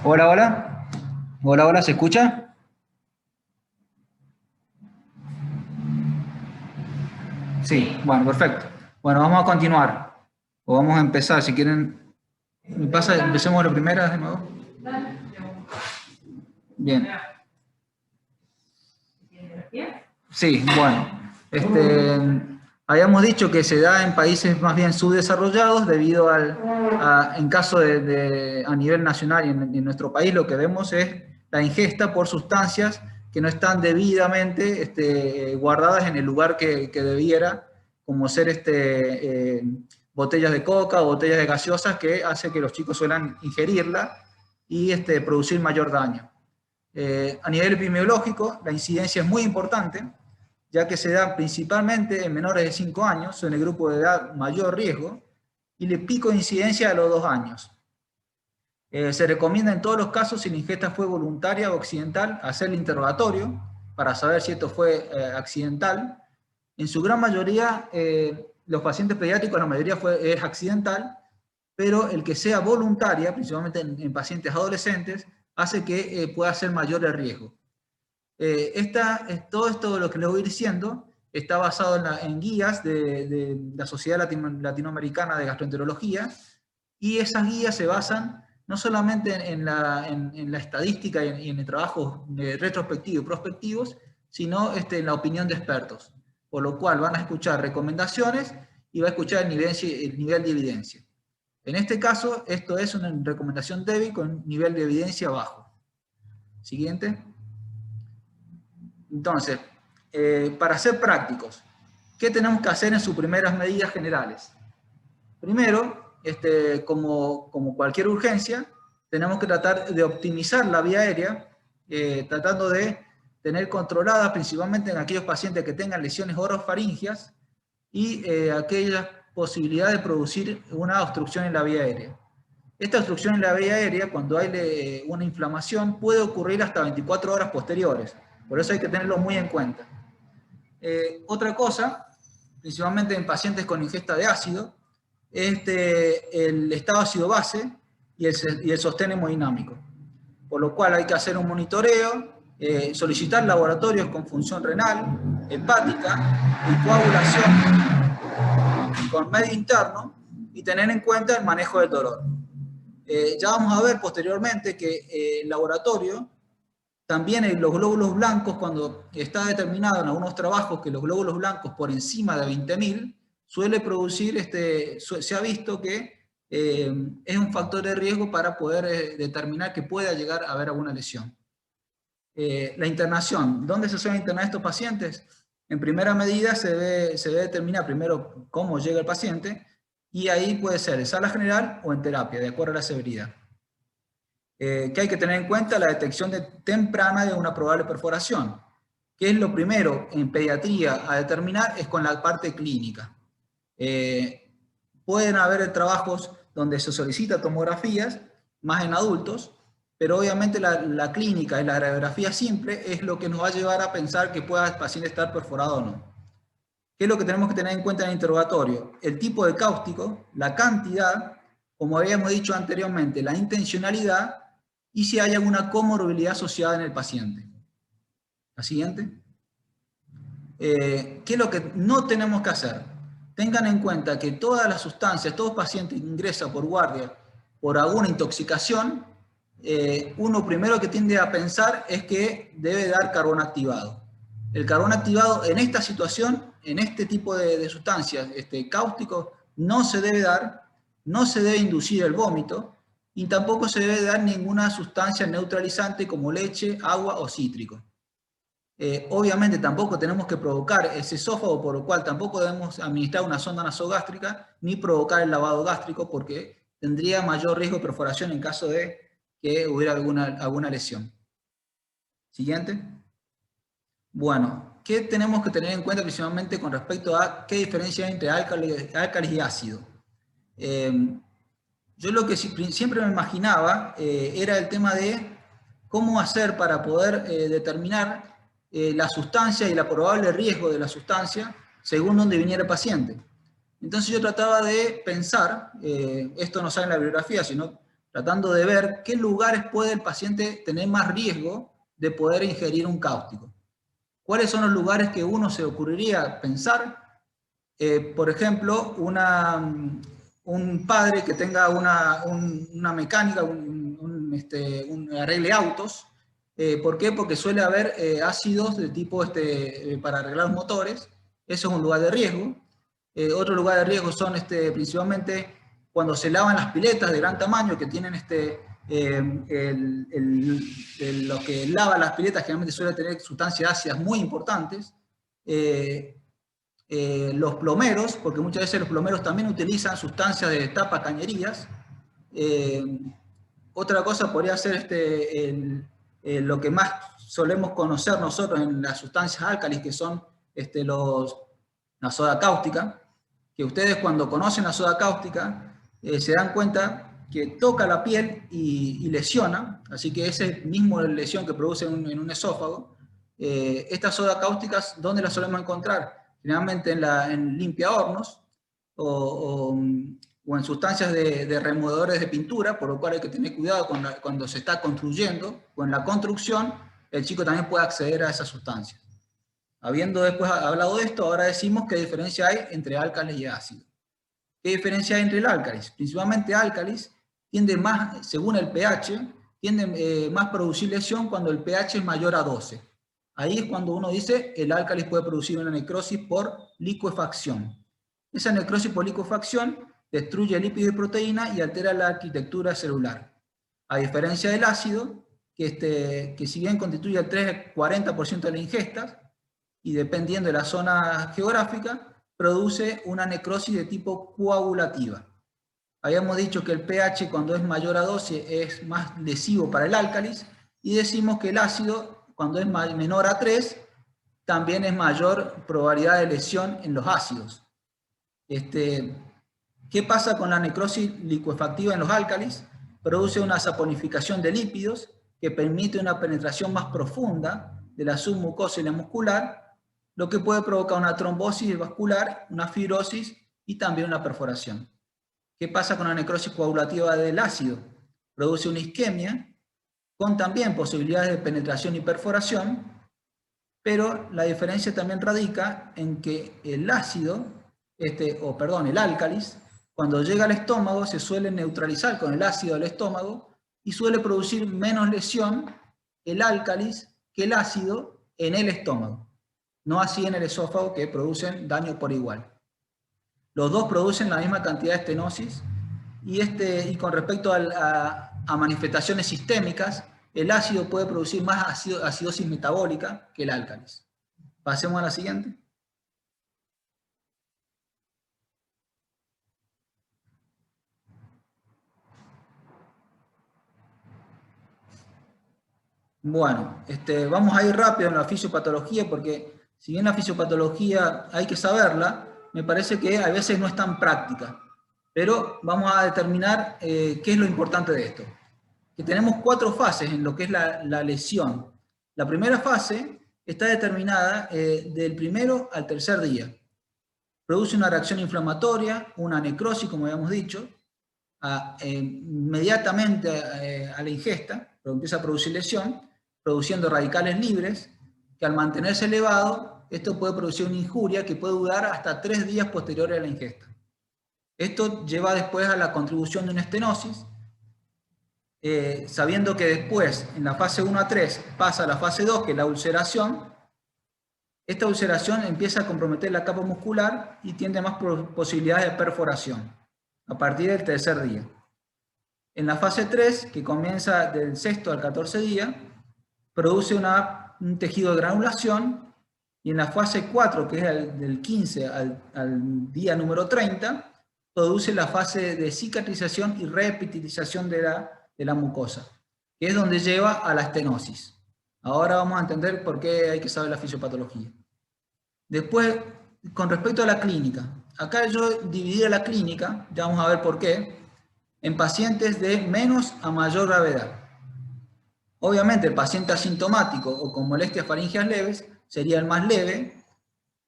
Hola, hola. Hola, hola, ¿se escucha? Sí, bueno, perfecto. Bueno, vamos a continuar. O vamos a empezar, si quieren. Empecemos la primera de nuevo. Bien. Sí, bueno. Habíamos dicho que se da en países más bien subdesarrollados debido en caso a nivel nacional y en nuestro país lo que vemos es la ingesta por sustancias que no están debidamente guardadas en el lugar que debiera, como ser botellas de coca o botellas de gaseosas que hace que los chicos suelan ingerirla y producir mayor daño. A nivel epidemiológico, la incidencia es muy importante, ya que se da principalmente en menores de 5 años, en el grupo de edad mayor riesgo, y el pico de incidencia a los 2 años. Se recomienda en todos los casos, si la ingesta fue voluntaria o accidental, hacer el interrogatorio para saber si esto fue accidental. En su gran mayoría, los pacientes pediátricos, la mayoría es accidental, pero el que sea voluntaria, principalmente en pacientes adolescentes, hace que pueda ser mayor el riesgo. Todo esto, lo que les voy diciendo, está basado en guías de la Sociedad Latinoamericana de Gastroenterología, y esas guías se basan no solamente en la estadística y en el trabajo retrospectivo y prospectivos, sino en la opinión de expertos, por lo cual van a escuchar recomendaciones y va a escuchar el nivel de evidencia. En este caso, esto es una recomendación débil con nivel de evidencia bajo. Siguiente. Entonces, para ser prácticos, ¿qué tenemos que hacer en sus primeras medidas generales? Primero, como cualquier urgencia, tenemos que tratar de optimizar la vía aérea, tratando de tener controlada principalmente en aquellos pacientes que tengan lesiones orofaringias y aquellas posibilidades de producir una obstrucción en la vía aérea. Esta obstrucción en la vía aérea, cuando hay una inflamación, puede ocurrir hasta 24 horas posteriores. Por eso hay que tenerlo muy en cuenta. Otra cosa, principalmente en pacientes con ingesta de ácido, es el estado ácido-base y el sostén hemodinámico. Por lo cual hay que hacer un monitoreo, solicitar laboratorios con función renal, hepática y coagulación con medio interno y tener en cuenta el manejo del dolor. Ya vamos a ver posteriormente que el laboratorio, también los glóbulos blancos, cuando está determinado en algunos trabajos que los glóbulos blancos por encima de 20.000, suele producir, se ha visto que es un factor de riesgo para poder determinar que pueda llegar a haber alguna lesión. La internación, ¿dónde se suelen internar estos pacientes? En primera medida se debe determinar primero cómo llega el paciente, y ahí puede ser en sala general o en terapia, de acuerdo a la severidad. Que hay que tener en cuenta la detección temprana de una probable perforación, que es lo primero en pediatría a determinar, es con la parte clínica. Pueden haber trabajos donde se solicita tomografías, más en adultos, pero obviamente la clínica y la radiografía simple es lo que nos va a llevar a pensar que pueda el paciente estar perforado o no. ¿Qué es lo que tenemos que tener en cuenta en el interrogatorio? El tipo de cáustico, la cantidad, como habíamos dicho anteriormente, la intencionalidad y si hay alguna comorbilidad asociada en el paciente. La siguiente. ¿Qué es lo que no tenemos que hacer? Tengan en cuenta que todas las sustancias, todo paciente que ingresa por guardia por alguna intoxicación, uno primero que tiende a pensar es que debe dar carbón activado. El carbón activado en esta situación, en este tipo de sustancias cáusticos, no se debe dar, no se debe inducir el vómito y tampoco se debe dar ninguna sustancia neutralizante como leche, agua o cítrico. Obviamente tampoco tenemos que provocar ese esófago, por lo cual tampoco debemos administrar una sonda nasogástrica ni provocar el lavado gástrico, porque tendría mayor riesgo de perforación en caso de que hubiera alguna lesión. Siguiente. Bueno, ¿qué tenemos que tener en cuenta principalmente con respecto a qué diferencia hay entre álcalis y ácido? Yo lo que siempre me imaginaba era el tema de cómo hacer para poder determinar la sustancia y la probable riesgo de la sustancia según dónde viniera el paciente. Entonces yo trataba de pensar, esto no sale en la bibliografía, sino tratando de ver qué lugares puede el paciente tener más riesgo de poder ingerir un cáustico. ¿Cuáles son los lugares que uno se ocurriría pensar? Por ejemplo, un padre que tenga una mecánica, un arregle autos. ¿Por qué? Porque suele haber ácidos de tipo para arreglar motores. Eso es un lugar de riesgo. Otro lugar de riesgo son principalmente cuando se lavan las piletas de gran tamaño que tienen lo que lava las piletas generalmente suele tener sustancias ácidas muy importantes. Los plomeros, porque muchas veces los plomeros también utilizan sustancias de tapacañerías. Otra cosa podría ser lo que más solemos conocer nosotros en las sustancias álcalis, que son la soda cáustica, que ustedes cuando conocen la soda cáustica se dan cuenta que toca la piel y lesiona, así que ese mismo lesión que produce en un esófago. Estas sodas cáusticas, ¿dónde las solemos encontrar? Generalmente en limpiahornos o en sustancias de removedores de pintura, por lo cual hay que tener cuidado cuando se está construyendo, o en la construcción, el chico también puede acceder a esas sustancias. Habiendo después hablado de esto, ahora decimos qué diferencia hay entre álcalis y ácido. ¿Qué diferencia hay entre el álcalis? Principalmente álcalis tiende más, según el pH, tiende más a producir lesión cuando el pH es mayor a 12. Ahí es cuando uno dice el álcalis puede producir una necrosis por licuefacción. Esa necrosis por licuefacción destruye lípido y proteína y altera la arquitectura celular. A diferencia del ácido, que si bien constituye el 3-40% de la ingesta, y dependiendo de la zona geográfica, produce una necrosis de tipo coagulativa. Habíamos dicho que el pH cuando es mayor a 12 es más lesivo para el álcalis, y decimos que el ácido cuando es menor a 3 también es mayor probabilidad de lesión en los ácidos. ¿Qué pasa con la necrosis licuefactiva en los álcalis? Produce una saponificación de lípidos que permite una penetración más profunda de la submucosa y la muscular, lo que puede provocar una trombosis vascular, una fibrosis y también una perforación. ¿Qué pasa con la necrosis coagulativa del ácido? Produce una isquemia con también posibilidades de penetración y perforación, pero la diferencia también radica en que el ácido, el álcalis, cuando llega al estómago se suele neutralizar con el ácido del estómago y suele producir menos lesión el álcalis que el ácido en el estómago. No así en el esófago, que producen daño por igual. Los dos producen la misma cantidad de estenosis y con respecto a manifestaciones sistémicas, el ácido puede producir más acidosis metabólica que el álcalis. Pasemos a la siguiente. Bueno, vamos a ir rápido en la fisiopatología porque si bien la fisiopatología hay que saberla, me parece que a veces no es tan práctica. Pero vamos a determinar qué es lo importante de esto. Que tenemos 4 fases en lo que es la lesión. La primera fase está determinada del primero al tercer día. Produce una reacción inflamatoria, una necrosis, como habíamos dicho, inmediatamente a la ingesta, pero empieza a producir lesión, produciendo radicales libres, que al mantenerse elevado, esto puede producir una injuria que puede durar hasta 3 días posteriores a la ingesta. Esto lleva después a la contribución de una estenosis, sabiendo que después, en la fase 1 a 3, pasa a la fase 2, que es la ulceración. Esta ulceración empieza a comprometer la capa muscular y tiene más posibilidades de perforación a partir del tercer día. En la fase 3, que comienza del 6º al 14 día, produce un tejido de granulación, y en la fase 4, que es del 15 al día número 30, produce la fase de cicatrización y reepitelización de la mucosa, que es donde lleva a la estenosis. Ahora vamos a entender por qué hay que saber la fisiopatología. Después, con respecto a la clínica, acá yo dividí la clínica, ya vamos a ver por qué, en pacientes de menos a mayor gravedad. Obviamente el paciente asintomático o con molestias faringeas leves sería el más leve.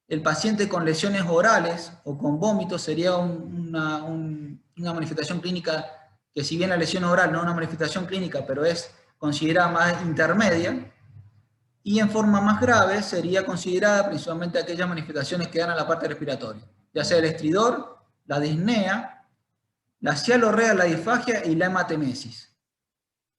El paciente con lesiones orales o con vómitos sería una manifestación clínica que si bien la lesión oral no es una manifestación clínica, pero es considerada más intermedia, y en forma más grave sería considerada principalmente aquellas manifestaciones que dan a la parte respiratoria, ya sea el estridor, la disnea, la cialorrea, la disfagia y la hematemesis.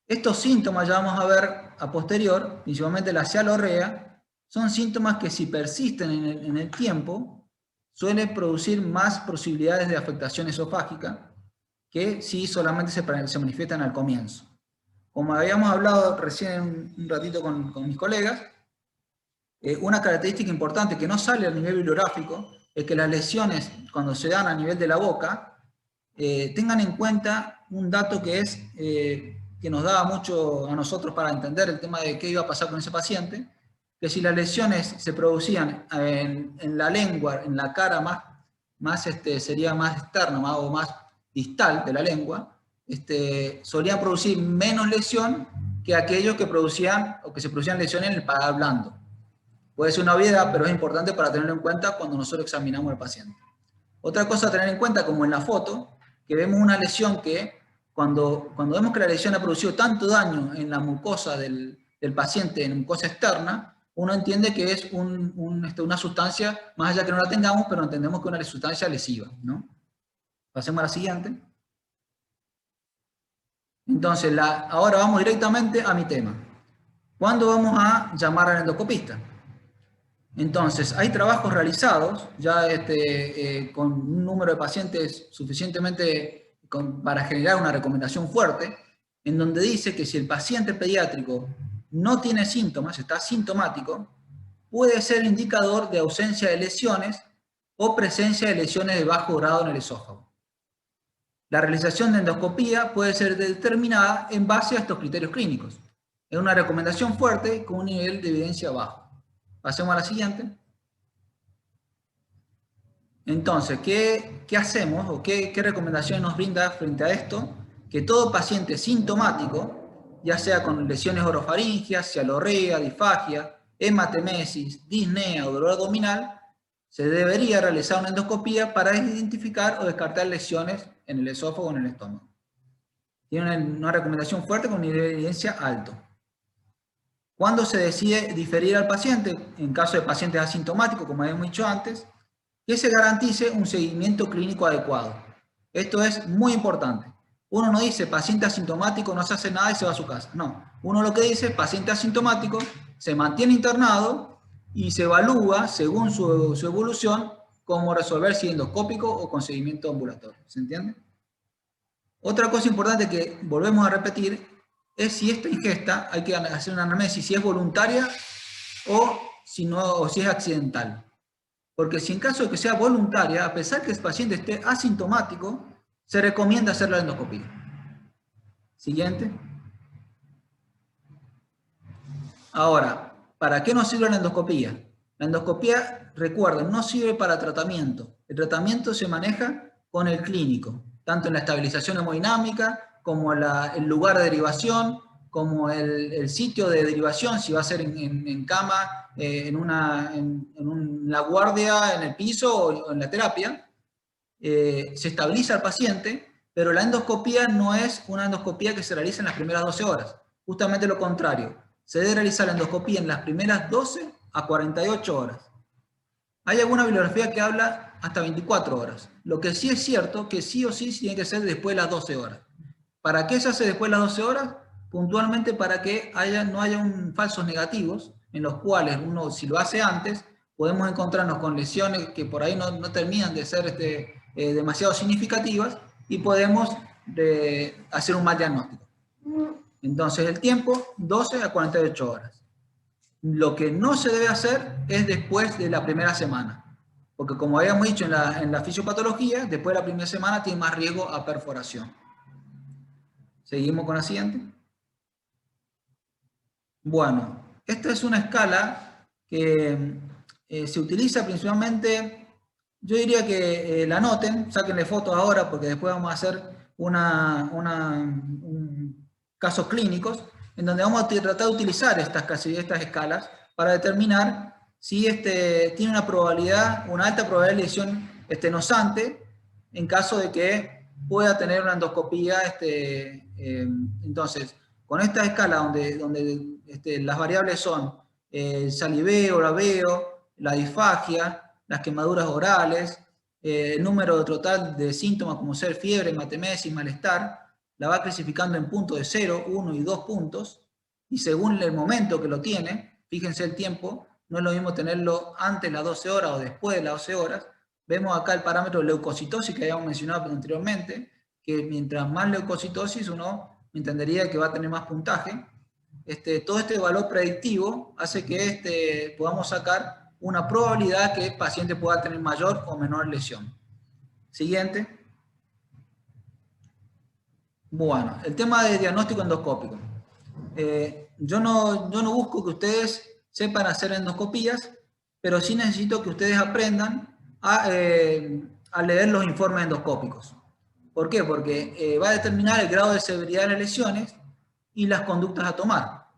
Estos síntomas, ya vamos a ver a posterior, principalmente la cialorrea, son síntomas que si persisten en el tiempo, suelen producir más posibilidades de afectación esofágica que si solamente se manifiestan al comienzo. Como habíamos hablado recién un ratito con mis colegas, una característica importante que no sale a nivel bibliográfico es que las lesiones, cuando se dan a nivel de la boca, tengan en cuenta un dato que es que nos daba mucho a nosotros para entender el tema de qué iba a pasar con ese paciente, que si las lesiones se producían en la lengua, en la cara sería más externa o más distal de la lengua, solían producir menos lesión que aquellos que producían o que se producían lesiones en el paladar blando. Puede ser una obviedad, pero es importante para tenerlo en cuenta cuando nosotros examinamos al paciente. Otra cosa a tener en cuenta, como en la foto, que vemos una lesión que cuando vemos que la lesión ha producido tanto daño en la mucosa del paciente, en mucosa externa, uno entiende que es una sustancia, más allá que no la tengamos, pero entendemos que es una sustancia lesiva, ¿no? Pasemos a la siguiente. Entonces, ahora vamos directamente a mi tema. ¿Cuándo vamos a llamar al endoscopista? Entonces, hay trabajos realizados ya con un número de pacientes suficientemente para generar una recomendación fuerte, en donde dice que si el paciente pediátrico no tiene síntomas, está asintomático, puede ser indicador de ausencia de lesiones o presencia de lesiones de bajo grado en el esófago. La realización de endoscopía puede ser determinada en base a estos criterios clínicos. Es una recomendación fuerte con un nivel de evidencia bajo. Pasemos a la siguiente. Entonces, ¿qué hacemos o qué recomendaciones nos brinda frente a esto? Que todo paciente sintomático, ya sea con lesiones orofaringeas, cialorrea, disfagia, hematemesis, disnea o dolor abdominal, se debería realizar una endoscopía para identificar o descartar lesiones en el esófago o en el estómago. Tiene una recomendación fuerte con un nivel de evidencia alto. ¿Cuándo se decide diferir al paciente? En caso de pacientes asintomáticos, como habíamos dicho antes, que se garantice un seguimiento clínico adecuado. Esto es muy importante. Uno no dice paciente asintomático no se hace nada y se va a su casa. No, uno lo que dice paciente asintomático se mantiene internado y se evalúa según su evolución cómo resolver si endoscópico o con seguimiento ambulatorio. ¿Se entiende? Otra cosa importante que volvemos a repetir es si esta ingesta hay que hacer una anamnesis si es voluntaria o si es accidental. Porque si en caso de que sea voluntaria, a pesar que el paciente esté asintomático, se recomienda hacer la endoscopía. Siguiente. Ahora, ¿para qué nos sirve la endoscopía? La endoscopía, recuerden, no sirve para tratamiento. El tratamiento se maneja con el clínico, tanto en la estabilización hemodinámica, como el lugar de derivación, como el sitio de derivación, si va a ser en cama, en la guardia, en el piso o en la terapia. Se estabiliza al paciente, pero la endoscopía no es una endoscopía que se realiza en las primeras 12 horas. Justamente lo contrario. Se debe realizar la endoscopía en las primeras 12 a 48 horas. Hay alguna bibliografía que habla hasta 24 horas. Lo que sí es cierto que sí o sí tiene que ser después de las 12 horas. ¿Para qué se hace después de las 12 horas? Puntualmente para que no haya falsos negativos, en los cuales uno, si lo hace antes, podemos encontrarnos con lesiones que por ahí no terminan de ser demasiado significativas y podemos hacer un mal diagnóstico. Entonces el tiempo, 12 a 48 horas. Lo que no se debe hacer es después de la primera semana, porque como habíamos dicho en la fisiopatología, después de la primera semana tiene más riesgo a perforación. Seguimos con la siguiente. Bueno, esta es una escala que se utiliza principalmente, yo diría que la anoten, sáquenle fotos ahora porque después vamos a hacer casos clínicos en donde vamos a tratar de utilizar estas escalas para determinar si tiene una alta probabilidad de lesión estenosante en caso de que pueda tener una endoscopía. Entonces, con esta escala donde las variables son el saliveo, laveo, la disfagia, las quemaduras orales, el número total de síntomas como ser fiebre, hematemesis, malestar, la va clasificando en puntos de 0, 1 y 2 puntos, y según el momento que lo tiene, fíjense el tiempo, no es lo mismo tenerlo antes de las 12 horas o después de las 12 horas. Vemos acá el parámetro de leucocitosis que habíamos mencionado anteriormente, que mientras más leucocitosis uno entendería que va a tener más puntaje. Todo este valor predictivo hace que podamos sacar una probabilidad que el paciente pueda tener mayor o menor lesión. Siguiente. Bueno, el tema de diagnóstico endoscópico. Yo no busco que ustedes sepan hacer endoscopías, pero sí necesito que ustedes aprendan a leer los informes endoscópicos. ¿Por qué? Porque va a determinar el grado de severidad de las lesiones y las conductas a tomar.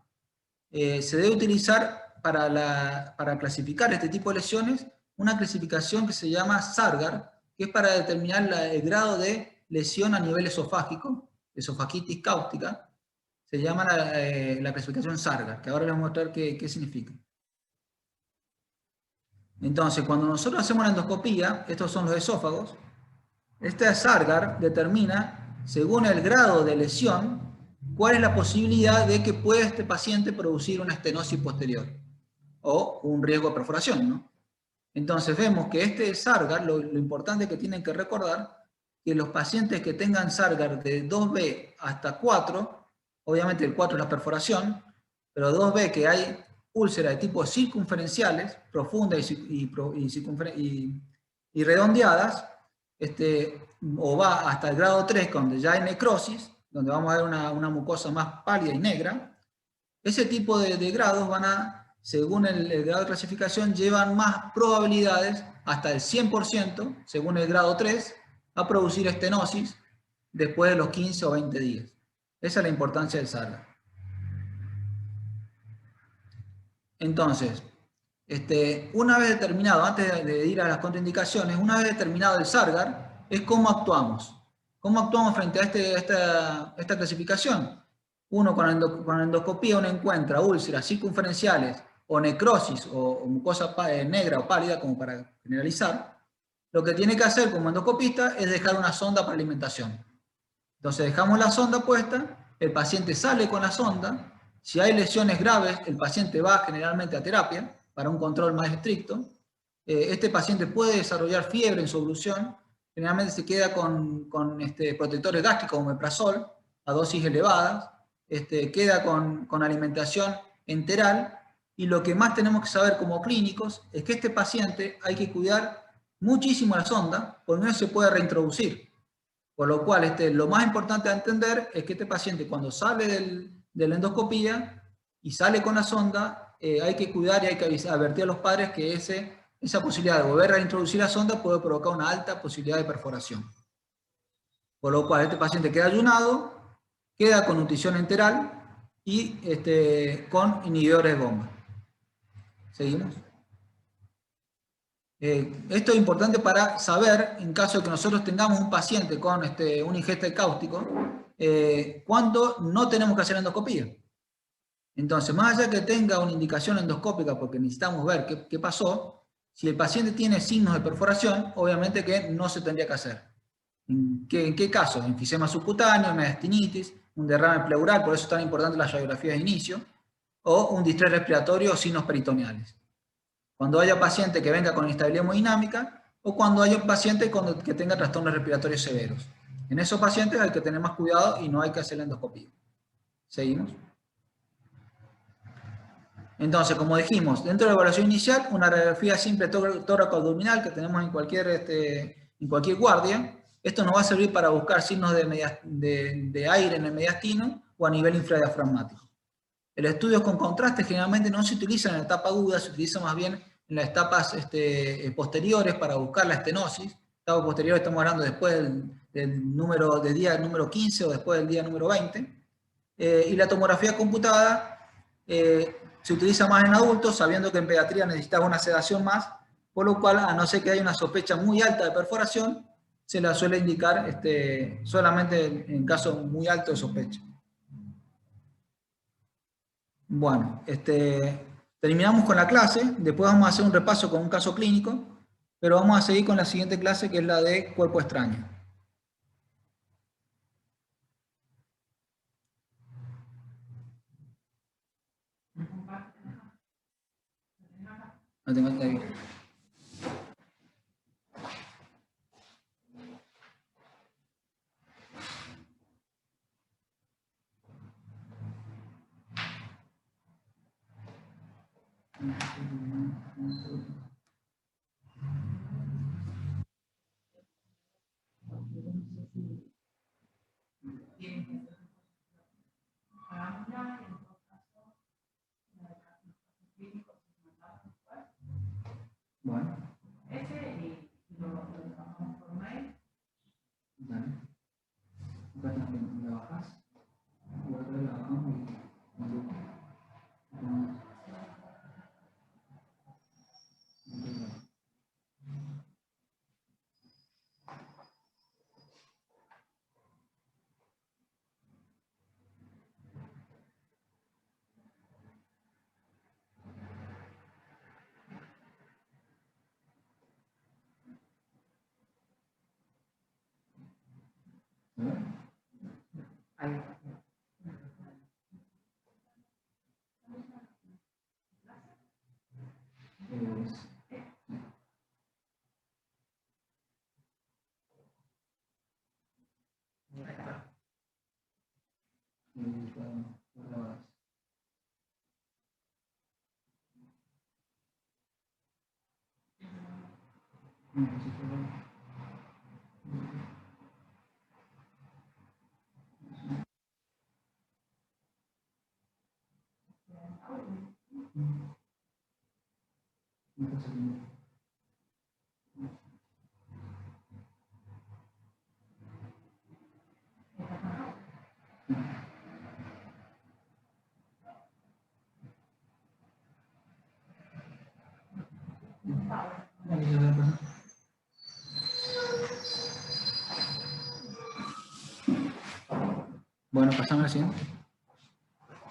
Se debe utilizar para clasificar este tipo de lesiones una clasificación que se llama Sargar, que es para determinar el grado de lesión a nivel esofágico, esofagitis cáustica. Se llama la clasificación Sargar, que ahora les voy a mostrar qué significa. Entonces, cuando nosotros hacemos la endoscopía, estos son los esófagos, este Sargar determina, según el grado de lesión, cuál es la posibilidad de que pueda este paciente producir una estenosis posterior o un riesgo de perforación, ¿no? Entonces vemos que este Sargar, lo importante que tienen que recordar, que los pacientes que tengan Sargar de 2B hasta 4, obviamente el 4 es la perforación, pero 2B que hay úlceras de tipo circunferenciales, profundas y redondeadas, o va hasta el grado 3, donde ya hay necrosis, donde vamos a ver una mucosa más pálida y negra. Ese tipo de grados van a, según el grado de clasificación, llevan más probabilidades, hasta el 100%, según el grado 3, a producir estenosis después de los 15 o 20 días. Esa es la importancia del Sargar. Entonces, una vez determinado, antes de ir a las contraindicaciones, una vez determinado el Sargar, es cómo actuamos. ¿Cómo actuamos frente a esta clasificación? Uno con la endoscopía uno encuentra úlceras circunferenciales o necrosis o mucosa negra o pálida, como para generalizar. Lo que tiene que hacer como endoscopista es dejar una sonda para alimentación. Entonces dejamos la sonda puesta, el paciente sale con la sonda. Si hay lesiones graves, el paciente va generalmente a terapia para un control más estricto. Este paciente puede desarrollar fiebre en su evolución. Generalmente se queda con protectores gástricos como omeprazol a dosis elevadas. Queda con alimentación enteral. Y lo que más tenemos que saber como clínicos es que este paciente hay que cuidar muchísimo la sonda porque no se puede reintroducir. Por lo cual, lo más importante a entender es que este paciente cuando sale de la endoscopía y sale con la sonda, hay que cuidar y hay que advertir a los padres que esa posibilidad de volver a introducir la sonda puede provocar una alta posibilidad de perforación. Por lo cual, este paciente queda ayunado, queda con nutrición enteral y con inhibidores de bomba. ¿Seguimos? Esto es importante para saber, en caso de que nosotros tengamos un paciente con un ingeste cáustico, cuándo no tenemos que hacer endoscopía. Entonces, más allá que tenga una indicación endoscópica, porque necesitamos ver qué pasó, si el paciente tiene signos de perforación, obviamente que no se tendría que hacer. ¿En qué caso? Enfisema subcutáneo, mediastinitis, un derrame pleural, por eso es tan importante la radiografía de inicio, o un distrés respiratorio o signos peritoneales. Cuando haya paciente que venga con inestabilidad hemodinámica o cuando haya un paciente que tenga trastornos respiratorios severos. En esos pacientes hay que tener más cuidado y no hay que hacer la endoscopía. ¿Seguimos? Entonces, como dijimos, dentro de la evaluación inicial, una radiografía simple tóraco-abdominal que tenemos en cualquier guardia. Esto nos va a servir para buscar signos de aire en el mediastino o a nivel infradiafragmático. El estudio con contraste generalmente no se utiliza en la etapa aguda, se utiliza más bien en las etapas posteriores para buscar la estenosis. Etapa posterior estamos hablando después del día número 15 o después del día número 20. Y la tomografía computada se utiliza más en adultos, sabiendo que en pediatría necesitamos una sedación más, por lo cual, a no ser que haya una sospecha muy alta de perforación, se la suele indicar solamente en casos muy altos de sospecha. Bueno, terminamos con la clase, después vamos a hacer un repaso con un caso clínico, pero vamos a seguir con la siguiente clase, que es la de cuerpo extraño. No tengo ahí. Bueno. Dale. Acá también la bajas. Y otra vez la bajamos ahí. Bueno, pasamos al siguiente.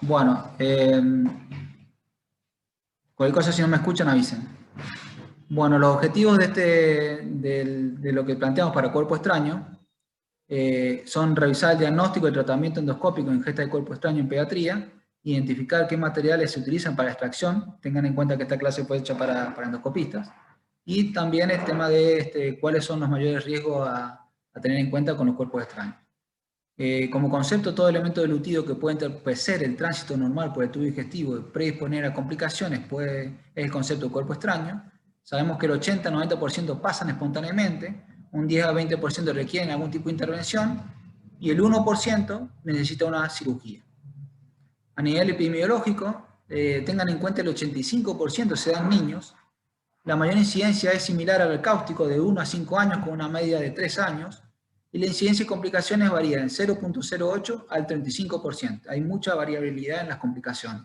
Bueno, cualquier cosa, si no me escuchan, avisen. Bueno, los objetivos de lo que planteamos para cuerpo extraño son revisar el diagnóstico y tratamiento endoscópico en ingesta de cuerpo extraño en pediatría, identificar qué materiales se utilizan para extracción, tengan en cuenta que esta clase fue hecha para endoscopistas, y también el tema de cuáles son los mayores riesgos a tener en cuenta con los cuerpos extraños. Como concepto, todo elemento dilutido que puede entorpecer el tránsito normal por el tubo digestivo y predisponer a complicaciones es el concepto de cuerpo extraño. Sabemos que el 80-90% pasan espontáneamente, un 10 a 20% requieren algún tipo de intervención y el 1% necesita una cirugía. A nivel epidemiológico, tengan en cuenta el 85% se dan niños. La mayor incidencia es similar al cáustico de 1 a 5 años con una media de 3 años. Y la incidencia de complicaciones varía en 0.08 al 35%. Hay mucha variabilidad en las complicaciones.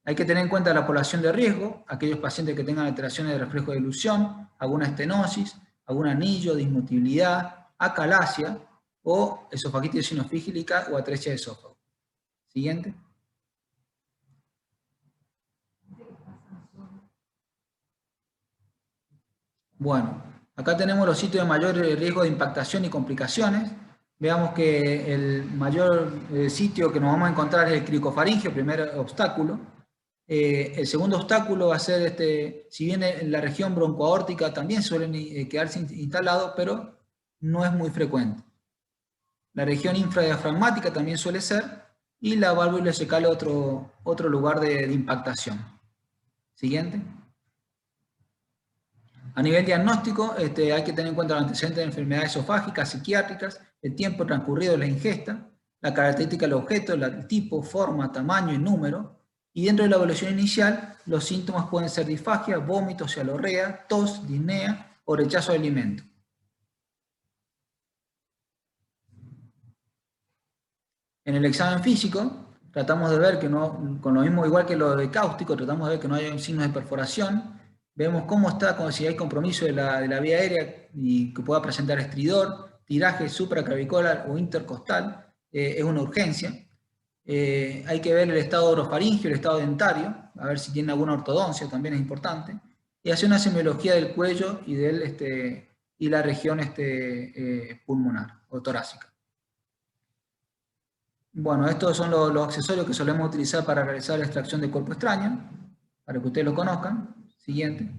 Hay que tener en cuenta la población de riesgo, aquellos pacientes que tengan alteraciones de reflejo de ilusión, alguna estenosis, algún anillo, dismotilidad, acalasia o esofagitis eosinofílica o atresia de esófago. Siguiente. Bueno, acá tenemos los sitios de mayor riesgo de impactación y complicaciones. Veamos que el mayor sitio que nos vamos a encontrar es el cricofaringeo, primer obstáculo. El segundo obstáculo va a ser, si bien en la región broncoaórtica también suelen quedarse instalados, pero no es muy frecuente. La región infradiafragmática también suele ser, y la válvula ileocecal otro lugar de impactación. Siguiente. A nivel diagnóstico, hay que tener en cuenta los antecedentes de enfermedades esofágicas, psiquiátricas, el tiempo transcurrido de la ingesta, la característica del objeto, el tipo, forma, tamaño y número. Y dentro de la evaluación inicial, los síntomas pueden ser disfagia, vómito, cialorrea, tos, disnea o rechazo de alimento. En el examen físico, tratamos de ver que no, con lo mismo igual que lo de cáustico, tratamos de ver que no haya signos de perforación, Vemos cómo está, como si hay compromiso de la vía aérea y que pueda presentar estridor, tiraje supraclavicular o intercostal, es una urgencia. Hay que ver el estado orofaringio, el estado dentario, a ver si tiene alguna ortodoncia, también es importante. Y hacer una semiología del cuello y, y la región pulmonar o torácica. Bueno, estos son los accesorios que solemos utilizar para realizar la extracción de cuerpo extraño, para que ustedes lo conozcan. Siguiente.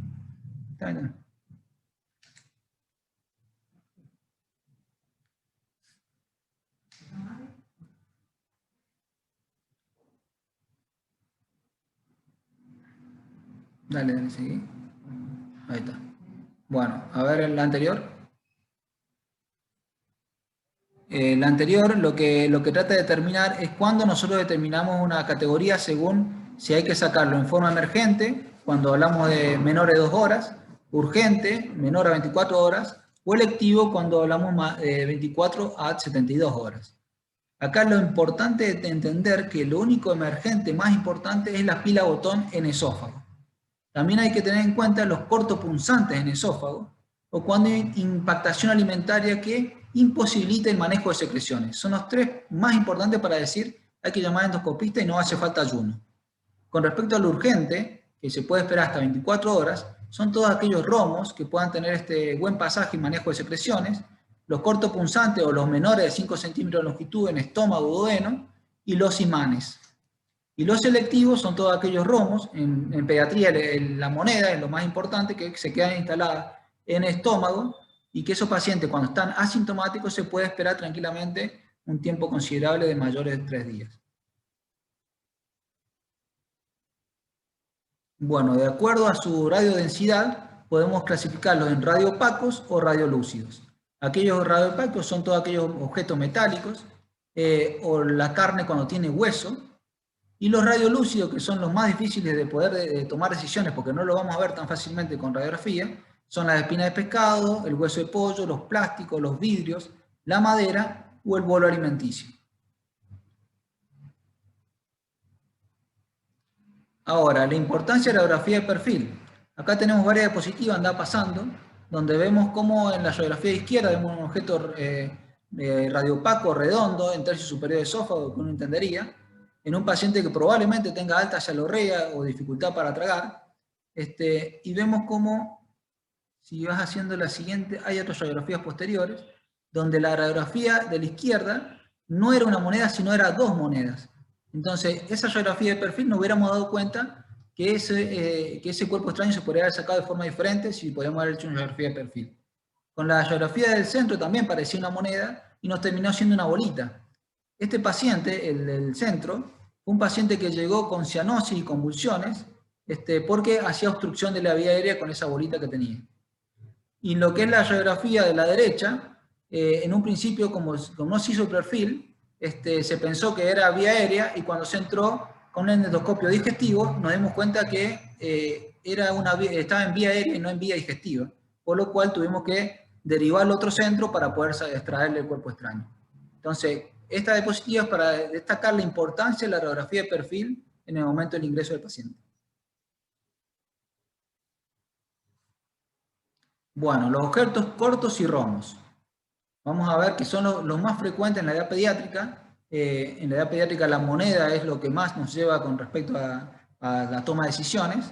Dale, seguí. Ahí está. Bueno, a ver el anterior. La anterior lo que trata de determinar es cuándo nosotros determinamos una categoría según si hay que sacarlo en forma emergente, cuando hablamos de menores de 2 horas, urgente, menor a 24 horas, o electivo cuando hablamos de 24 a 72 horas. Acá lo importante es entender que lo único emergente más importante es la pila botón en esófago. También hay que tener en cuenta los cortopunzantes en esófago, o cuando hay impactación alimentaria que imposibilita el manejo de secreciones. Son los 3 más importantes para decir hay que llamar a endoscopista y no hace falta ayuno. Con respecto a lo urgente, que se puede esperar hasta 24 horas, son todos aquellos romos que puedan tener buen pasaje y manejo de secreciones, los cortopunzantes o los menores de 5 centímetros de longitud en estómago o duodeno, y los imanes. Y los selectivos son todos aquellos romos, en pediatría la moneda es lo más importante, que se quedan instaladas en estómago y que esos pacientes cuando están asintomáticos se puede esperar tranquilamente un tiempo considerable de mayores de 3 días. Bueno, de acuerdo a su radiodensidad podemos clasificarlos en radiopacos o radiolúcidos. Aquellos radiopacos son todos aquellos objetos metálicos o la carne cuando tiene hueso. Y los radiolúcidos, que son los más difíciles de poder tomar decisiones, porque no lo vamos a ver tan fácilmente con radiografía, son las espinas de pescado, el hueso de pollo, los plásticos, los vidrios, la madera o el bolo alimenticio. Ahora, la importancia de la radiografía de perfil. Acá tenemos varias diapositivas, anda pasando, donde vemos cómo en la radiografía izquierda vemos un objeto radiopaco redondo en tercio superior del esófago, que uno entendería, en un paciente que probablemente tenga alta xalorrea o dificultad para tragar, y vemos cómo, si vas haciendo la siguiente, hay otras radiografías posteriores, donde la radiografía de la izquierda no era una moneda, sino era 2 monedas. Entonces, esa radiografía de perfil nos hubiéramos dado cuenta que ese cuerpo extraño se podría haber sacado de forma diferente si podíamos haber hecho una radiografía de perfil. Con la radiografía del centro también parecía una moneda y nos terminó siendo una bolita. Este paciente, el del centro, fue un paciente que llegó con cianosis y convulsiones porque hacía obstrucción de la vía aérea con esa bolita que tenía. Y lo que es la radiografía de la derecha, en un principio, como no se hizo el perfil, se pensó que era vía aérea y cuando se entró con el endoscopio digestivo nos dimos cuenta que estaba en vía aérea y no en vía digestiva, por lo cual tuvimos que derivar al otro centro para poder extraerle el cuerpo extraño. Entonces, esta diapositiva es para destacar la importancia de la radiografía de perfil en el momento del ingreso del paciente. Bueno, los objetos cortos y romos. Vamos a ver que son los más frecuentes en la edad pediátrica. En la edad pediátrica la moneda es lo que más nos lleva con respecto a la toma de decisiones.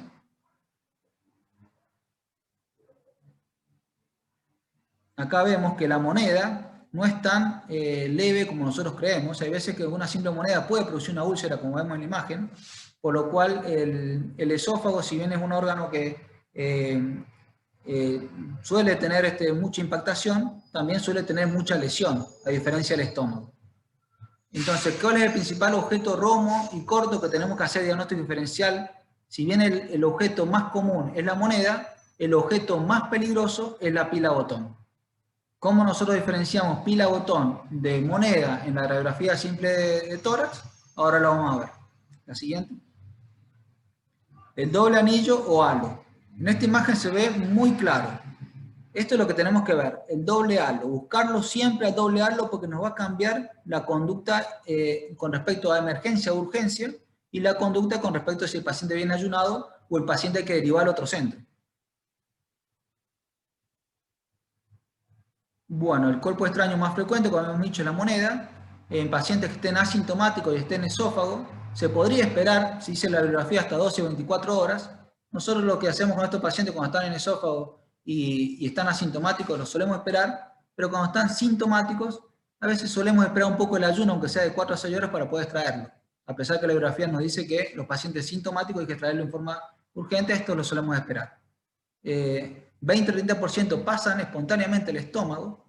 Acá vemos que la moneda no es tan leve como nosotros creemos. Hay veces que una simple moneda puede producir una úlcera, como vemos en la imagen, por lo cual el esófago, si bien es un órgano que suele tener mucha impactación, también suele tener mucha lesión, a diferencia del estómago. Entonces, ¿cuál es el principal objeto romo y corto que tenemos que hacer diagnóstico diferencial? Si bien el objeto más común es la moneda, el objeto más peligroso es la pila botón. ¿Cómo nosotros diferenciamos pila botón de moneda en la radiografía simple de tórax? Ahora lo vamos a ver. La siguiente. El doble anillo o halo. En esta imagen se ve muy claro. Esto es lo que tenemos que ver, el doble halo. Buscarlo siempre al doble halo porque nos va a cambiar la conducta con respecto a emergencia o urgencia y la conducta con respecto a si el paciente viene ayunado o el paciente hay que derivar al otro centro. Bueno, el cuerpo extraño más frecuente, como hemos dicho, es la moneda. En pacientes que estén asintomáticos y estén en esófago, se podría esperar, si hice la radiografía hasta 12 o 24 horas. Nosotros lo que hacemos con estos pacientes cuando están en esófago y están asintomáticos, los solemos esperar, pero cuando están sintomáticos, a veces solemos esperar un poco el ayuno, aunque sea de 4 a 6 horas, para poder extraerlo. A pesar que la radiografía nos dice que los pacientes sintomáticos hay que extraerlo en forma urgente, esto lo solemos esperar. 20-30% pasan espontáneamente el estómago,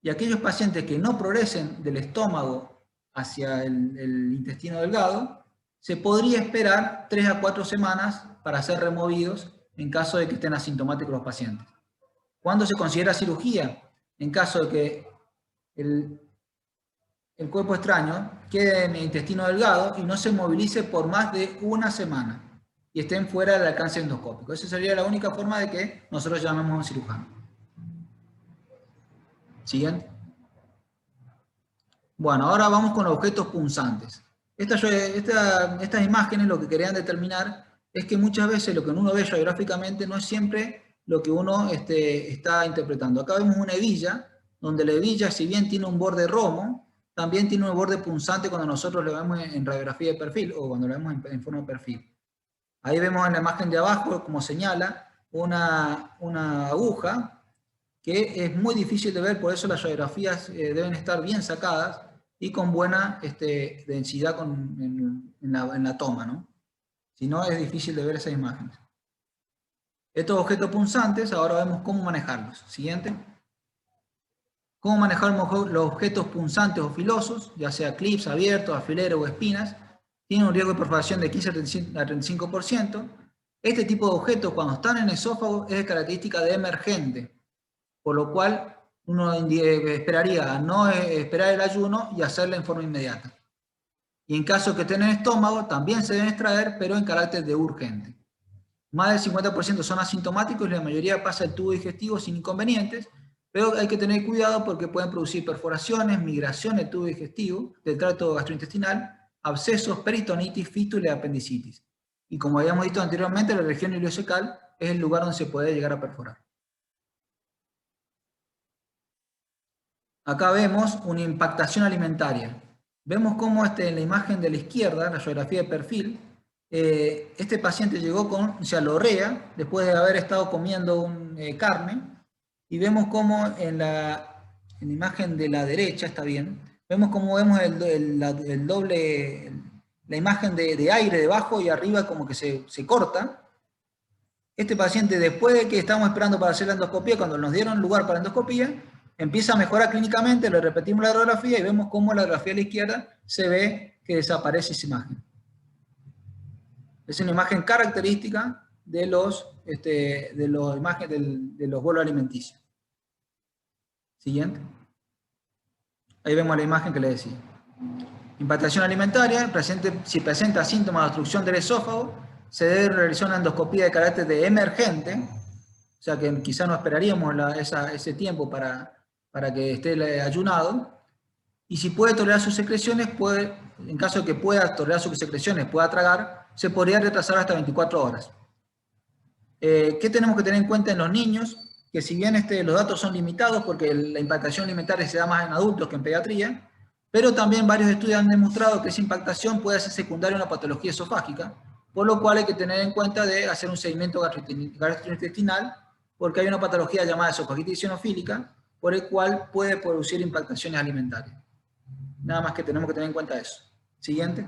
y aquellos pacientes que no progresen del estómago hacia el intestino delgado, se podría esperar 3 a 4 semanas para ser removidos en caso de que estén asintomáticos los pacientes. ¿Cuándo se considera cirugía? En caso de que el cuerpo extraño quede en el intestino delgado y no se movilice por más de una semana y estén fuera del alcance endoscópico. Esa sería la única forma de que nosotros llamemos a un cirujano. Siguiente. Bueno, ahora vamos con los objetos punzantes. Estas imágenes lo que querían determinar es que muchas veces lo que uno ve radiográficamente no es siempre lo que uno está interpretando. Acá vemos una hebilla, donde la hebilla, si bien tiene un borde romo, también tiene un borde punzante cuando nosotros lo vemos en radiografía de perfil o cuando lo vemos en forma de perfil. Ahí vemos en la imagen de abajo, como señala, una aguja que es muy difícil de ver, por eso las radiografías deben estar bien sacadas y con buena densidad en la toma, ¿no? Si no, es difícil de ver esas imágenes. Estos objetos punzantes, ahora vemos cómo manejarlos. Siguiente. Cómo manejar los objetos punzantes o filosos, ya sea clips abiertos, alfileres o espinas. Tienen un riesgo de perforación de 15 a 35%. Este tipo de objetos, cuando están en esófago, es de característica de emergente, por lo cual uno esperaría a no esperar el ayuno y hacerla en forma inmediata. Y en caso que estén en estómago, también se deben extraer, pero en carácter de urgente. Más del 50% son asintomáticos y la mayoría pasa el tubo digestivo sin inconvenientes, pero hay que tener cuidado porque pueden producir perforaciones, migración del tubo digestivo, del tracto gastrointestinal, abscesos, peritonitis, fístula y apendicitis. Y como habíamos visto anteriormente, la región ileocecal es el lugar donde se puede llegar a perforar. Acá vemos una impactación alimentaria. Vemos cómo en la imagen de la izquierda, la radiografía de perfil, este paciente llegó con cialorrea después de haber estado comiendo carne, y vemos cómo en la imagen de la derecha, está bien, vemos cómo vemos el doble, la imagen de aire debajo y arriba como que se corta. Este paciente, después de que estábamos esperando para hacer la endoscopía, cuando nos dieron lugar para la endoscopía, empieza a mejorar clínicamente, le repetimos la radiografía y vemos cómo la radiografía a la izquierda se ve que desaparece esa imagen. Es una imagen característica de los bolos alimenticios. Siguiente. Ahí vemos la imagen que le decía. Impactación alimentaria, si presenta síntomas de obstrucción del esófago, se debe realizar una endoscopía de carácter de emergente, o sea que quizá no esperaríamos ese tiempo para que esté ayunado, y si puede tolerar sus secreciones, en caso de que pueda tolerar sus secreciones, pueda tragar, se podría retrasar hasta 24 horas. ¿Qué tenemos que tener en cuenta en los niños? Que si bien los datos son limitados, porque la impactación alimentaria se da más en adultos que en pediatría, pero también varios estudios han demostrado que esa impactación puede ser secundaria a una patología esofágica, por lo cual hay que tener en cuenta de hacer un seguimiento gastrointestinal, porque hay una patología llamada esofagitis eosinofílica, por el cual puede producir impactaciones alimentarias. Nada más que tenemos que tener en cuenta eso. Siguiente.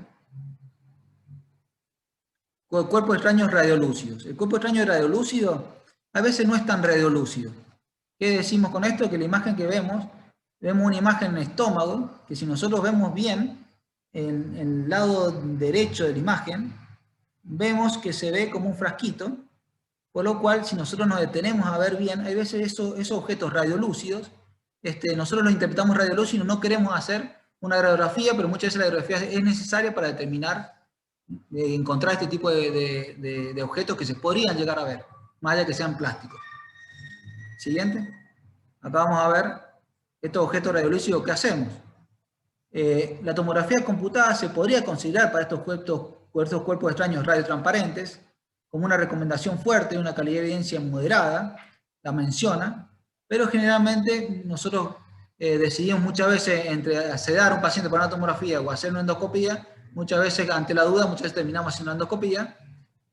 Cuerpos extraños radiolúcidos. El cuerpo extraño radiolúcido a veces no es tan radiolúcido. ¿Qué decimos con esto? Que la imagen que vemos una imagen en estómago, que si nosotros vemos bien, en el lado derecho de la imagen, vemos que se ve como un frasquito, por lo cual si nosotros nos detenemos a ver bien, hay veces esos objetos radiolúcidos, nosotros los interpretamos radiolúcidos y no queremos hacer una radiografía, pero muchas veces la radiografía es necesaria para determinar, encontrar este tipo de objetos que se podrían llegar a ver, más allá que sean plásticos. Siguiente. Acá vamos a ver estos objetos radiolúcidos, ¿qué hacemos? La tomografía computada se podría considerar para estos cuerpos extraños radiotransparentes como una recomendación fuerte y una calidad de evidencia moderada, la menciona, pero generalmente nosotros decidimos muchas veces entre sedar a un paciente para una tomografía o hacer una endoscopía. Muchas veces, ante la duda, muchas veces terminamos haciendo una endoscopía,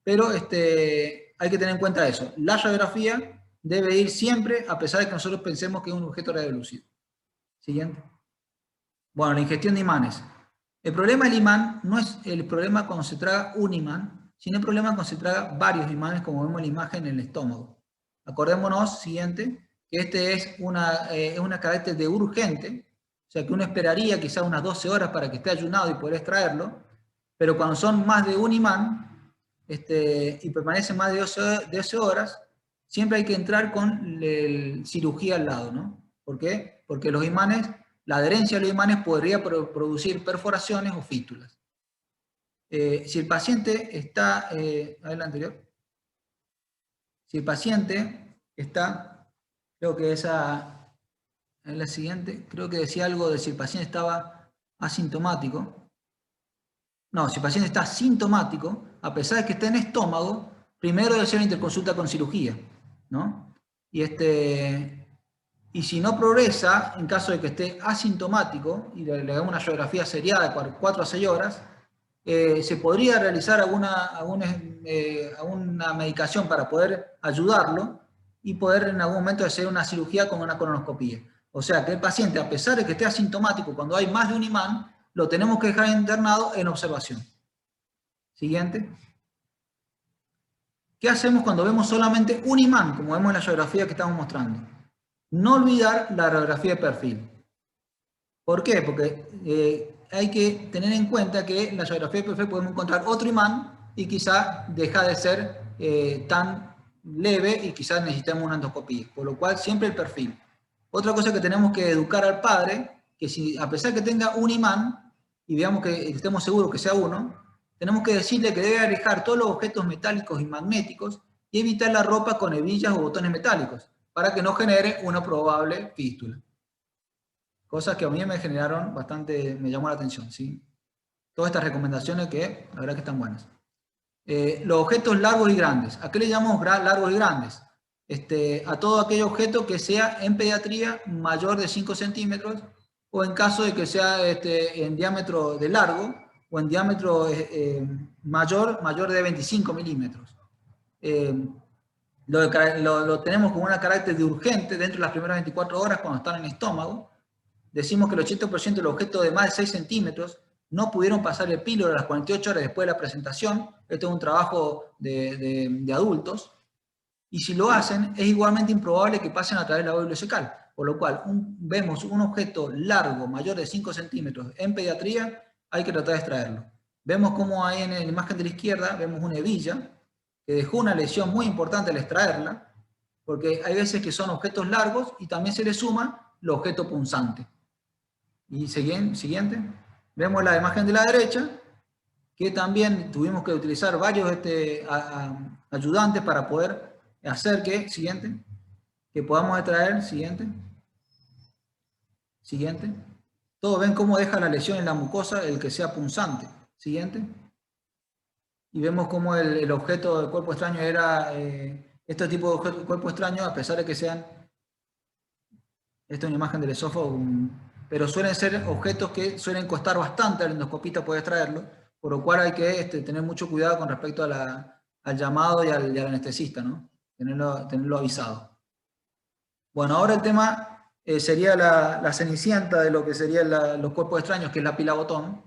pero hay que tener en cuenta eso. La radiografía debe ir siempre, a pesar de que nosotros pensemos que es un objeto radiolúcido. Siguiente. Bueno, la ingestión de imanes. El problema del imán no es el problema cuando se traga un imán, sino el problema cuando se traga varios imanes, como vemos en la imagen en el estómago. Acordémonos, siguiente, que este es una carácter de urgente, o sea que uno esperaría quizás unas 12 horas para que esté ayunado y poder extraerlo, pero cuando son más de un imán y permanecen más de 12 horas, siempre hay que entrar con cirugía al lado, ¿no? ¿Por qué? Porque los imanes, la adherencia a los imanes podría producir perforaciones o fístulas. Si el paciente está, a ver la anterior, si el paciente está, creo que esa es la siguiente, creo que decía algo de si el paciente estaba asintomático. No, si el paciente está sintomático, a pesar de que esté en estómago, primero debe ser interconsulta con cirugía, ¿no? Y si no progresa, en caso de que esté asintomático, y le hagamos una radiografía seriada de 4 a 6 horas, se podría realizar alguna medicación para poder ayudarlo y poder en algún momento hacer una cirugía con una colonoscopía. O sea que el paciente, a pesar de que esté asintomático, cuando hay más de un imán, lo tenemos que dejar internado en observación. Siguiente. ¿Qué hacemos cuando vemos solamente un imán, como vemos en la radiografía que estamos mostrando? No olvidar la radiografía de perfil. ¿Por qué? Porque hay que tener en cuenta que en la radiografía de perfil podemos encontrar otro imán y quizá deja de ser tan leve y quizás necesitemos una endoscopía. Por lo cual, siempre el perfil. Otra cosa que tenemos que educar al padre, que si a pesar que tenga un imán, y veamos que estemos seguros que sea uno, tenemos que decirle que debe alejar todos los objetos metálicos y magnéticos y evitar la ropa con hebillas o botones metálicos, para que no genere una probable fístula. Cosas que a mí me generaron bastante, me llamó la atención, ¿sí? Todas estas recomendaciones que la verdad que están buenas. Los objetos largos y grandes. ¿A qué le llamamos largos y grandes? A todo aquel objeto que sea en pediatría mayor de 5 centímetros o en caso de que sea en diámetro de largo o en diámetro mayor de 25 milímetros. Lo tenemos como una carácter de urgente dentro de las primeras 24 horas cuando están en el estómago. Decimos que el 80% de los objetos de más de 6 centímetros no pudieron pasar el píloro a las 48 horas después de la presentación. Esto es un trabajo de adultos. Y si lo hacen, es igualmente improbable que pasen a través de la bóveda ileocecal. Por lo cual, vemos un objeto largo, mayor de 5 centímetros en pediatría, hay que tratar de extraerlo. Vemos como ahí en la imagen de la izquierda, vemos una hebilla que dejó una lesión muy importante al extraerla, porque hay veces que son objetos largos y también se le suma el objeto punzante. Y siguiente, vemos la imagen de la derecha, que también tuvimos que utilizar varios ayudantes para poder hacer que podamos extraer, siguiente. Todos ven cómo deja la lesión en la mucosa el que sea punzante, siguiente. Y vemos cómo el objeto del cuerpo extraño era, este tipo de objeto, cuerpo extraño, a pesar de que sean, esto es una imagen del esófago, pero suelen ser objetos que suelen costar bastante al endoscopista poder extraerlo, por lo cual hay que tener mucho cuidado con respecto al llamado y al anestesista, ¿no? Tenerlo avisado. Bueno, ahora el tema sería la cenicienta de lo que serían los cuerpos extraños, que es la pila botón.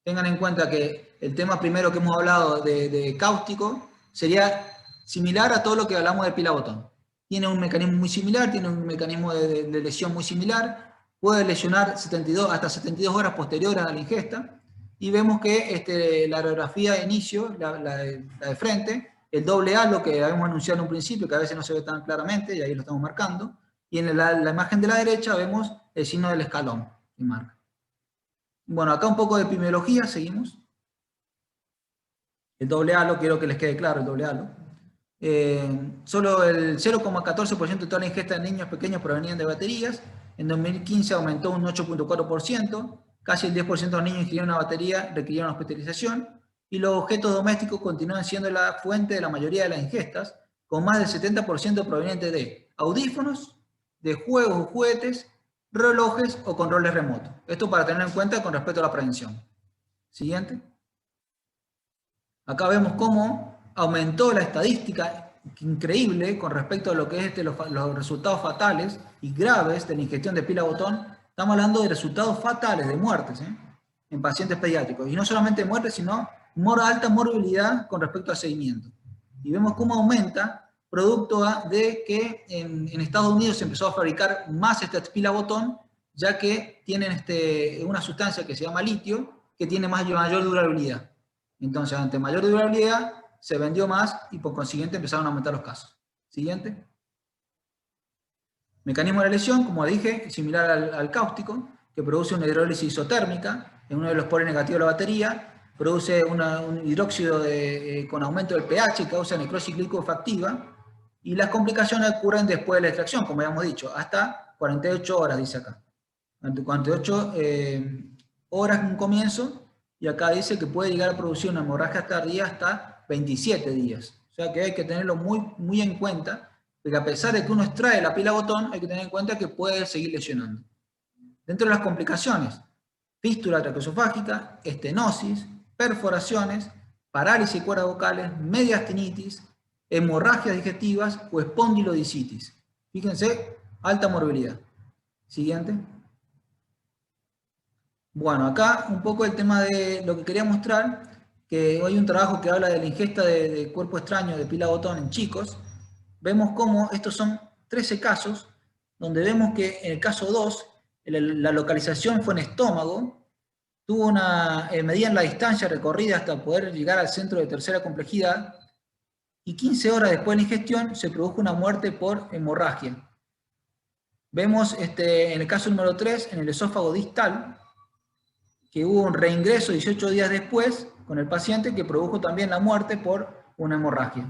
Tengan en cuenta que el tema primero que hemos hablado de cáustico sería similar a todo lo que hablamos de pila botón. Tiene un mecanismo muy similar, tiene un mecanismo de lesión muy similar, puede lesionar hasta 72 horas posteriores a la ingesta, y vemos que la radiografía de inicio, la de frente, el doble A, lo que habíamos anunciado en un principio, que a veces no se ve tan claramente, y ahí lo estamos marcando, y en la imagen de la derecha vemos el signo del escalón que marca. Bueno, acá un poco de epidemiología, seguimos. El doble halo, quiero que les quede claro el doble halo. Solo el 0,14% de toda la ingesta de niños pequeños provenían de baterías. En 2015 aumentó un 8,4%. Casi el 10% de los niños ingirieron una batería requirieron hospitalización. Y los objetos domésticos continúan siendo la fuente de la mayoría de las ingestas, con más del 70% provenientes de audífonos, de juegos o juguetes, relojes o controles remotos. Esto para tener en cuenta con respecto a la prevención. Siguiente. Acá vemos cómo aumentó la estadística increíble con respecto a lo que es los resultados fatales y graves de la ingestión de pila botón. Estamos hablando de resultados fatales, de muertes, en pacientes pediátricos. Y no solamente muertes, sino alta morbilidad con respecto al seguimiento. Y vemos cómo aumenta producto de que en Estados Unidos se empezó a fabricar más esta pila botón, ya que tienen una sustancia que se llama litio, que tiene mayor durabilidad. Entonces, ante mayor durabilidad, se vendió más y por consiguiente empezaron a aumentar los casos. Siguiente. Mecanismo de la lesión, como dije, similar al cáustico, que produce una hidrólisis isotérmica en uno de los polos negativos de la batería, produce un hidróxido con aumento del pH que causa necrosis glicoactiva, y las complicaciones ocurren después de la extracción, como ya hemos dicho, hasta 48 horas, dice acá. Ante 48 horas en un comienzo, y acá dice que puede llegar a producir una hemorragia tardía hasta 27 días. O sea que hay que tenerlo muy en cuenta, porque a pesar de que uno extrae la pila botón, hay que tener en cuenta que puede seguir lesionando. Dentro de las complicaciones, fístula traqueosofágica, estenosis, perforaciones, parálisis de cuerdas vocales, mediastinitis, hemorragias digestivas o espondilodicitis. Fíjense, alta morbilidad. Siguiente. Bueno, acá un poco el tema de lo que quería mostrar, que hay un trabajo que habla de la ingesta de cuerpo extraño de pila botón en chicos. Vemos cómo estos son 13 casos, donde vemos que en el caso 2, la localización fue en estómago, medían la distancia recorrida hasta poder llegar al centro de tercera complejidad, y 15 horas después de la ingestión se produjo una muerte por hemorragia. Vemos en el caso número 3, en el esófago distal, que hubo un reingreso 18 días después con el paciente que produjo también la muerte por una hemorragia.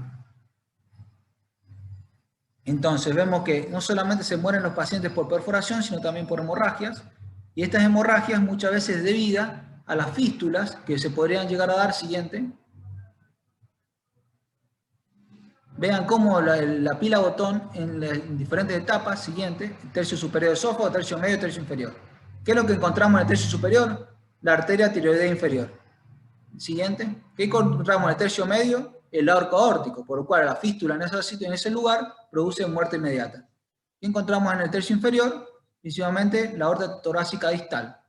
Entonces vemos que no solamente se mueren los pacientes por perforación, sino también por hemorragias, y estas hemorragias muchas veces debidas a las fístulas que se podrían llegar a dar. Siguiente. Vean cómo la pila botón en diferentes etapas. Siguiente. Tercio superior del esófago, tercio medio y tercio inferior. ¿Qué es lo que encontramos en el tercio superior? La arteria tiroidea inferior. Siguiente. ¿Qué encontramos en el tercio medio? El arco aórtico, por lo cual la fístula en ese lugar produce muerte inmediata. ¿Qué encontramos en el tercio inferior? Principalmente la aorta torácica distal.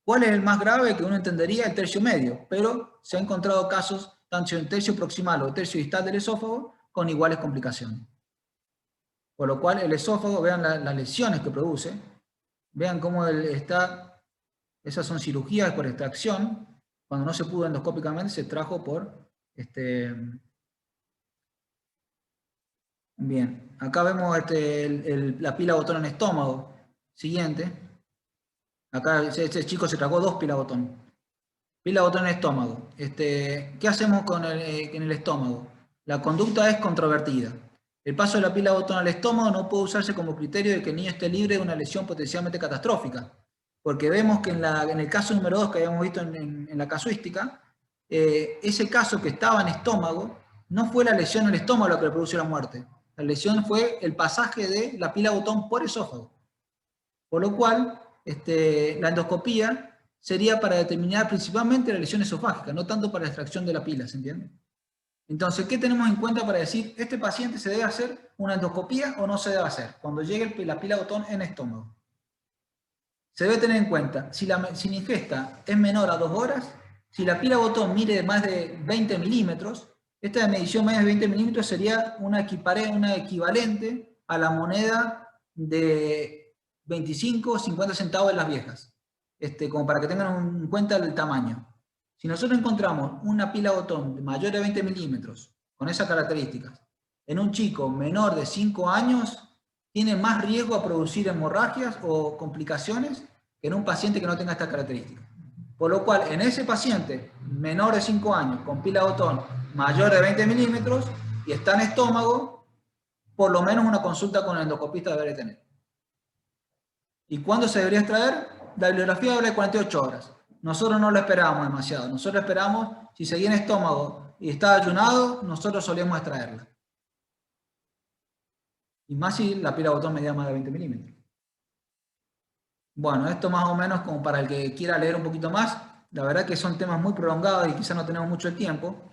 ¿Cuál es el más grave? Que uno entendería el tercio medio, pero se han encontrado casos tanto en el tercio proximal o el tercio distal del esófago con iguales complicaciones. Por lo cual el esófago, vean las lesiones que produce, vean cómo está, esas son cirugías por extracción. Cuando no se pudo endoscópicamente, se trajo por Bien, acá vemos la pila botón en estómago. Siguiente. Acá este chico se tragó 2 pila botón. Pila botón en estómago. ¿Qué hacemos en el estómago? La conducta es controvertida. El paso de la pila botón al estómago no puede usarse como criterio de que el niño esté libre de una lesión potencialmente catastrófica. Porque vemos que en el caso número 2 que habíamos visto en la casuística, ese caso que estaba en estómago, no fue la lesión en el estómago lo que le produjo la muerte. La lesión fue el pasaje de la pila botón por esófago. Por lo cual, la endoscopía sería para determinar principalmente la lesión esofágica, no tanto para la extracción de la pila, ¿se entiende? Entonces, ¿qué tenemos en cuenta para decir, este paciente se debe hacer una endoscopía o no se debe hacer cuando llegue la pila botón en estómago? Se debe tener en cuenta, si la ingesta es menor a 2 horas, si la pila botón mide más de 20 milímetros, esta medición media de 20 milímetros sería una equivalente a la moneda de 25 o 50 centavos de las viejas, como para que tengan en cuenta el tamaño. Si nosotros encontramos una pila botón de mayor de 20 milímetros, con esas características, en un chico menor de 5 años, tiene más riesgo a producir hemorragias o complicaciones que en un paciente que no tenga estas características. Por lo cual, en ese paciente menor de 5 años, con pila botón mayor de 20 milímetros y está en estómago, por lo menos una consulta con el endoscopista debería tener. ¿Y cuándo se debería extraer? La bibliografía habla de 48 horas. Nosotros no lo esperábamos demasiado. Nosotros esperamos, si seguía en estómago y estaba ayunado, nosotros solíamos extraerla. Y más si la pila de botón medía más de 20 milímetros. Bueno, esto más o menos como para el que quiera leer un poquito más. La verdad que son temas muy prolongados y quizás no tenemos mucho tiempo.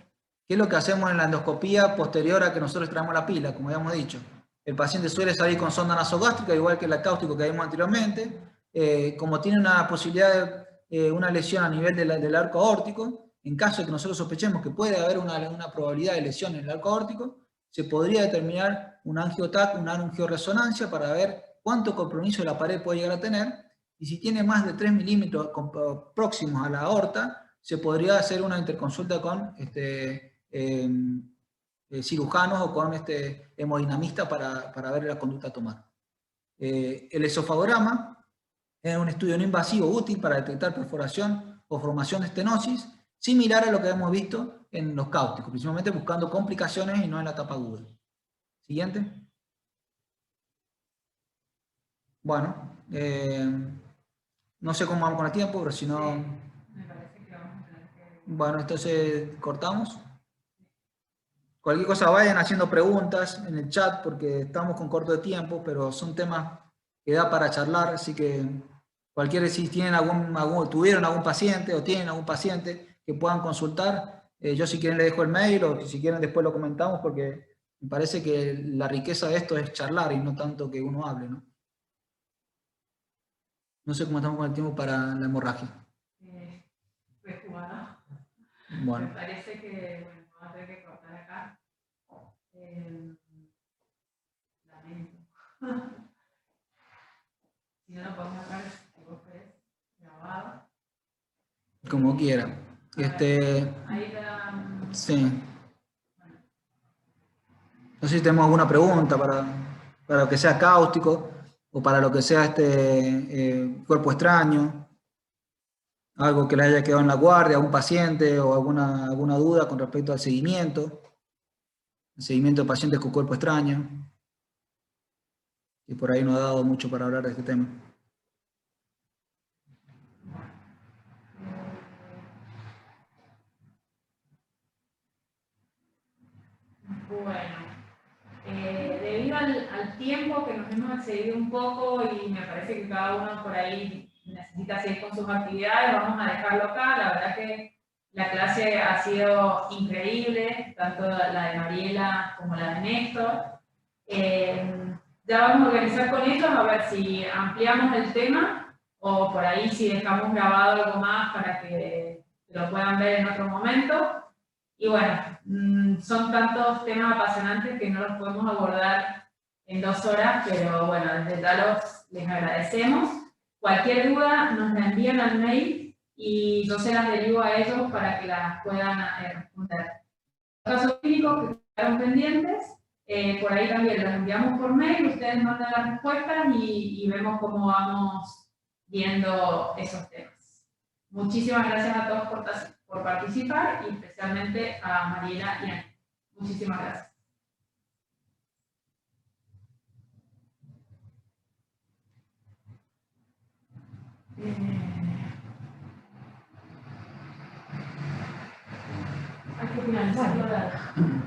¿Qué es lo que hacemos en la endoscopía posterior a que nosotros traemos la pila? Como habíamos dicho, el paciente suele salir con sonda nasogástrica, igual que el acáustico que vimos anteriormente. Como tiene una posibilidad de una lesión a nivel del arco aórtico, en caso de que nosotros sospechemos que puede haber una probabilidad de lesión en el arco aórtico, se podría determinar un angiotac, una angioresonancia para ver cuánto compromiso de la pared puede llegar a tener, y si tiene más de 3 milímetros próximos a la aorta, se podría hacer una interconsulta con cirujanos o con hemodinamista para ver la conducta a tomar. El esofagograma es un estudio no invasivo útil para detectar perforación o formación de estenosis, similar a lo que hemos visto en los cáusticos, principalmente buscando complicaciones y no en la etapa aguda. Siguiente. Bueno, no sé cómo vamos con el tiempo, pero si no... Me parece que vamos a tener que... Bueno, entonces cortamos. Cualquier cosa vayan haciendo preguntas en el chat porque estamos con corto de tiempo, pero son temas que da para charlar, así que si tienen tuvieron algún paciente o tienen algún paciente que puedan consultar, yo si quieren les dejo el mail o si quieren después lo comentamos porque me parece que la riqueza de esto es charlar y no tanto que uno hable, ¿no? No sé cómo estamos con el tiempo para la hemorragia. Pues jugado. Bueno. Me parece que bueno, vamos a tener que cortar acá. Lamento. Si no, lo podemos dejar, si vos querés, grabado. Como quiera. Ahí está. Sí. No sé si tenemos alguna pregunta para lo que sea cáustico o para lo que sea cuerpo extraño, algo que le haya quedado en la guardia a un paciente o alguna duda con respecto al seguimiento, el seguimiento de pacientes con cuerpo extraño, y por ahí no ha dado mucho para hablar de este tema. Bueno, debido al tiempo que nos hemos excedido un poco y me parece que cada uno por ahí necesita seguir con sus actividades, vamos a dejarlo acá. La verdad que la clase ha sido increíble, tanto la de Mariela como la de Néstor. Ya vamos a organizar con ellos a ver si ampliamos el tema o por ahí si dejamos grabado algo más para que lo puedan ver en otro momento. Y bueno, son tantos temas apasionantes que no los podemos abordar en 2 horas, pero bueno, desde Talos les agradecemos. Cualquier duda nos la envían al mail y yo se las derivo a ellos para que las puedan responder. Los casos clínicos que quedaron pendientes, por ahí también los enviamos por mail, ustedes mandan las respuestas y vemos cómo vamos viendo esos temas. Muchísimas gracias a todos por participar y especialmente a Mariela y a Ana. Muchísimas gracias. Hay que finalizar.